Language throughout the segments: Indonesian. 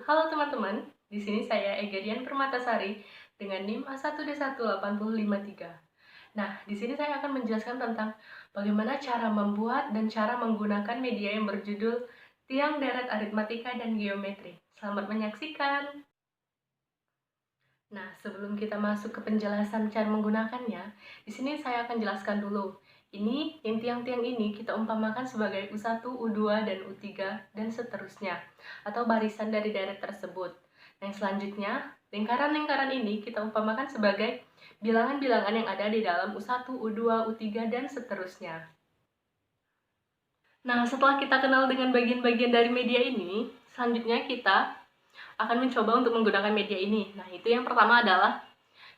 Halo teman-teman, di sini saya Egerian Permatasari dengan NIM A1D18553. Nah, di sini saya akan menjelaskan tentang bagaimana cara membuat dan cara menggunakan media yang berjudul Tiang Deret Aritmatika dan Geometri. Selamat menyaksikan. Nah, sebelum kita masuk ke penjelasan cara menggunakannya, di sini saya akan jelaskan dulu. Ini, yang tiang-tiang ini kita umpamakan sebagai U1, U2, dan U3, dan seterusnya, atau barisan dari deret tersebut. Nah, yang selanjutnya, lingkaran-lingkaran ini kita umpamakan sebagai bilangan-bilangan yang ada di dalam U1, U2, U3, dan seterusnya. Nah, setelah kita kenal dengan bagian-bagian dari media ini, selanjutnya kita akan mencoba untuk menggunakan media ini. Nah, itu yang pertama adalah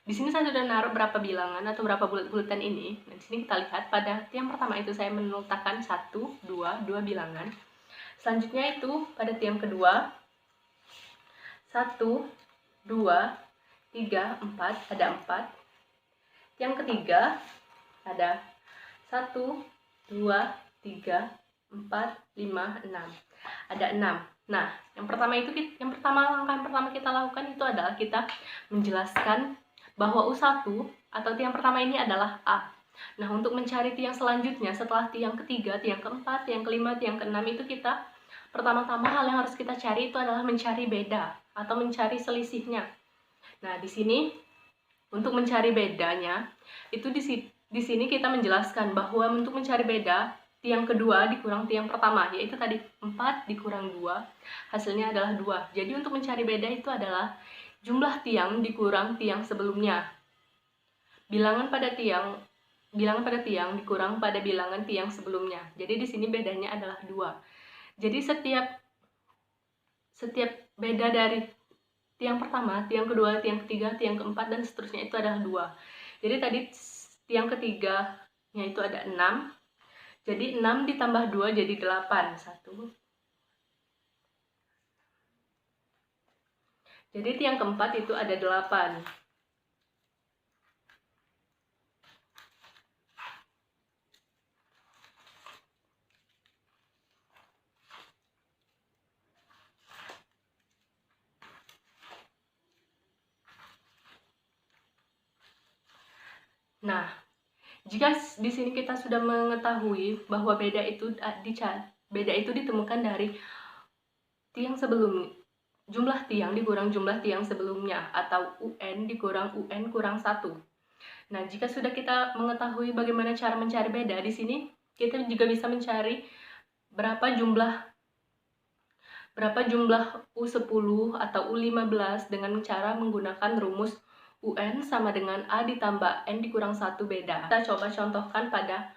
di sini saya sudah naruh berapa bilangan atau berapa bulat-bulatan ini. Nah, di sini kita lihat pada tiang pertama itu saya meletakkan 1, 2 bilangan. Selanjutnya itu pada tiang kedua 1, 2, 3, 4, ada 4. Tiang ketiga ada 1, 2, 3, 4, 5, 6. Ada 6. Nah, yang langkah pertama kita lakukan itu adalah kita menjelaskan bahwa U1 atau tiang pertama ini adalah A. Nah, untuk mencari tiang selanjutnya setelah tiang ketiga, tiang keempat, tiang kelima, tiang keenam itu kita pertama-tama hal yang harus kita cari itu adalah mencari beda atau mencari selisihnya. Nah, di sini untuk mencari bedanya itu di sini kita menjelaskan bahwa untuk mencari beda tiang kedua dikurang tiang pertama, yaitu tadi 4 dikurang 2, hasilnya adalah 2. Jadi untuk mencari beda itu adalah jumlah tiang dikurang tiang sebelumnya. Bilangan pada tiang dikurang pada bilangan tiang sebelumnya. Jadi di sini bedanya adalah 2. Jadi setiap beda dari tiang pertama, tiang kedua, tiang ketiga, tiang keempat, dan seterusnya itu adalah 2. Jadi tadi tiang ketiganya itu ada 6. Jadi 6 ditambah 2 jadi 8. 1. Jadi tiang keempat itu ada 8. Nah, jika di sini kita sudah mengetahui bahwa beda itu ditemukan dari tiang sebelum jumlah tiang dikurang jumlah tiang sebelumnya, atau UN dikurang UN kurang 1. Nah, jika sudah kita mengetahui bagaimana cara mencari beda, di sini kita juga bisa mencari berapa jumlah U10 atau U15 dengan cara menggunakan rumus UN sama dengan A ditambah N dikurang 1 beda. Kita coba contohkan pada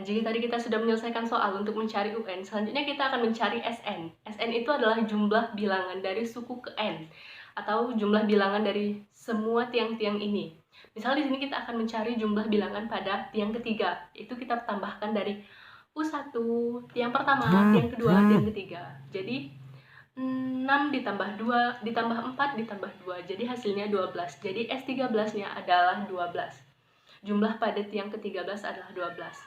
jadi tadi kita sudah menyelesaikan soal untuk mencari UN, selanjutnya kita akan mencari SN. SN itu adalah jumlah bilangan dari suku ke N, atau jumlah bilangan dari semua tiang-tiang ini. Misalnya di sini kita akan mencari jumlah bilangan pada tiang ketiga, itu kita tambahkan dari U1, tiang pertama, tiang kedua, tiang ketiga. Jadi 6 ditambah 2, ditambah 4, ditambah 2, jadi hasilnya 12. Jadi S13-nya adalah 12. Jumlah pada tiang ke-13 adalah 12.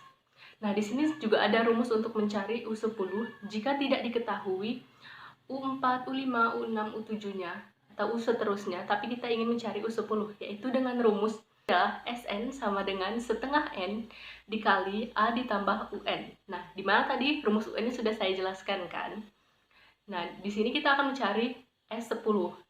Nah, di sini juga ada rumus untuk mencari U10 jika tidak diketahui U4, U5, U6, U7-nya atau U seterusnya, tapi kita ingin mencari U10, yaitu dengan rumus adalah SN sama dengan setengah N dikali A ditambah UN. Nah, di mana tadi rumus UN sudah saya jelaskan kan? Nah, di sini kita akan mencari S10.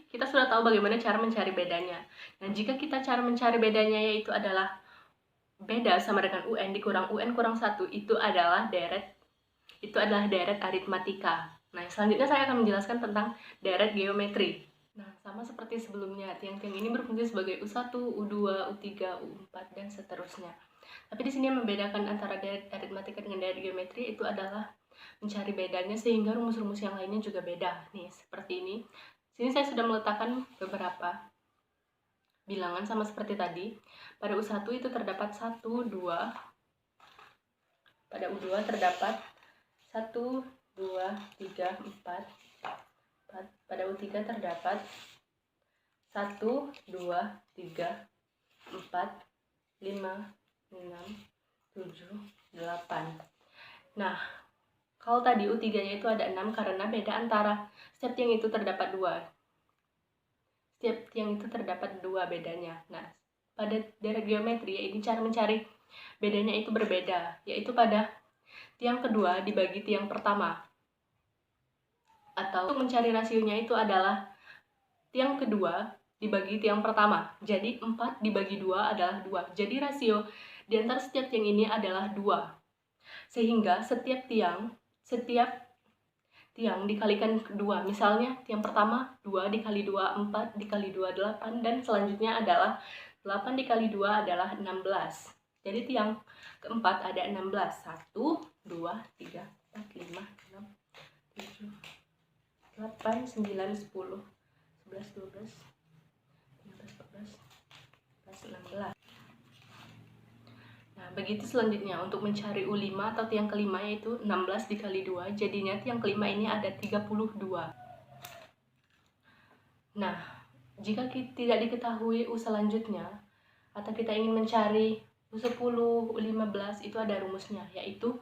Kita sudah tahu bagaimana cara mencari bedanya. Nah, jika kita cara mencari bedanya yaitu adalah beda sama dengan UN dikurang UN kurang 1, itu adalah deret aritmatika. Nah, selanjutnya saya akan menjelaskan tentang deret geometri. Nah, sama seperti sebelumnya, tiang-tiang ini berfungsi sebagai U1, U2, U3, U4, dan seterusnya. Tapi di sini yang membedakan antara deret aritmatika dengan deret geometri itu adalah mencari bedanya sehingga rumus-rumus yang lainnya juga beda. Nih, seperti ini. Sini saya sudah meletakkan beberapa bilangan sama seperti tadi. Pada U1 itu terdapat 1, 2. Pada U2 terdapat 1, 2, 3, 4. Pada U3 terdapat 1, 2, 3, 4, 5, 6, 7, 8. Nah, kalau tadi U3-nya itu ada 6 karena beda antara setiap tiang itu terdapat 2. Setiap tiang itu terdapat 2 bedanya. Nah, pada deret geometri, ini cara mencari bedanya itu berbeda, yaitu pada tiang kedua dibagi tiang pertama. Atau untuk mencari rasionya itu adalah tiang kedua dibagi tiang pertama. Jadi 4 dibagi 2 adalah 2. Jadi rasio di antara setiap tiang ini adalah 2. Sehingga setiap tiang dikalikan 2. Misalnya tiang pertama 2 dikali 2, 4 dikali 2, 8. Dan selanjutnya adalah 8 dikali 2 adalah 16. Jadi tiang keempat ada 16. 1, 2, 3, 4, 5, 6, 7, 8, 9, 10, 11, 12, 13, 14, 16. Nah, begitu selanjutnya untuk mencari U5 atau tiang kelima, yaitu 16 dikali 2, jadinya tiang kelima ini ada 32. Nah, jika tidak diketahui U selanjutnya, atau kita ingin mencari U10, U15, itu ada rumusnya, yaitu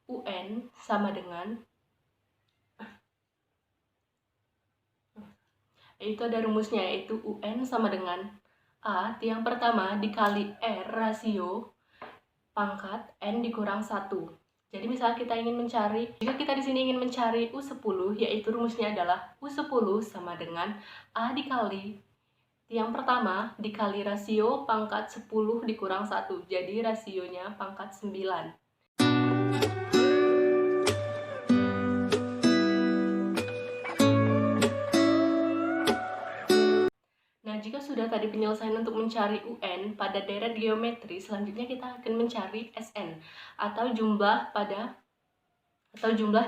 UN sama dengan UN sama dengan A tiang pertama dikali R rasio pangkat N dikurang 1. Jadi misal kita ingin mencari, jika kita di sini ingin mencari U10, yaitu rumusnya adalah U10 sama dengan A dikali tiang pertama dikali rasio pangkat 10 dikurang 1. Jadi rasionya pangkat 9. Nah, jika sudah tadi penyelesaian untuk mencari UN pada deret geometri, selanjutnya kita akan mencari SN atau jumlah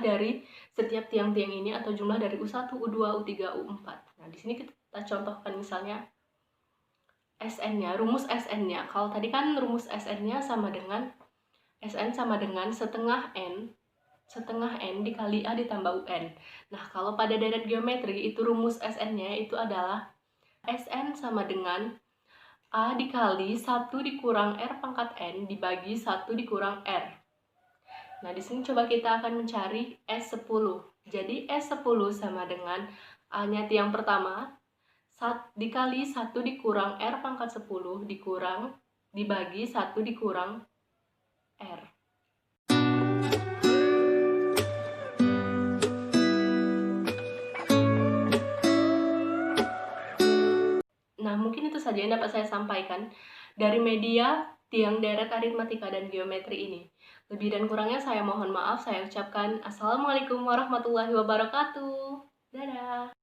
dari setiap tiang-tiang ini, atau jumlah dari U1, U2, U3, U4. Nah, di sini kita contohkan misalnya SN-nya, rumus SN-nya. Kalau tadi kan rumus SN-nya sama dengan SN sama dengan setengah N dikali A ditambah UN. Nah, kalau pada deret geometri itu rumus SN-nya itu adalah SN sama dengan A dikali 1 dikurang R pangkat N dibagi 1 dikurang R. Nah, di sini coba kita akan mencari S10. Jadi S10 sama dengan A-nya tiang pertama dikali 1 dikurang R pangkat 10 dibagi 1 dikurang R. Nah, mungkin itu saja yang dapat saya sampaikan dari media tiang deret aritmatika dan geometri ini. Lebih dan kurangnya saya mohon maaf. Saya ucapkan Assalamualaikum warahmatullahi wabarakatuh. Dadah.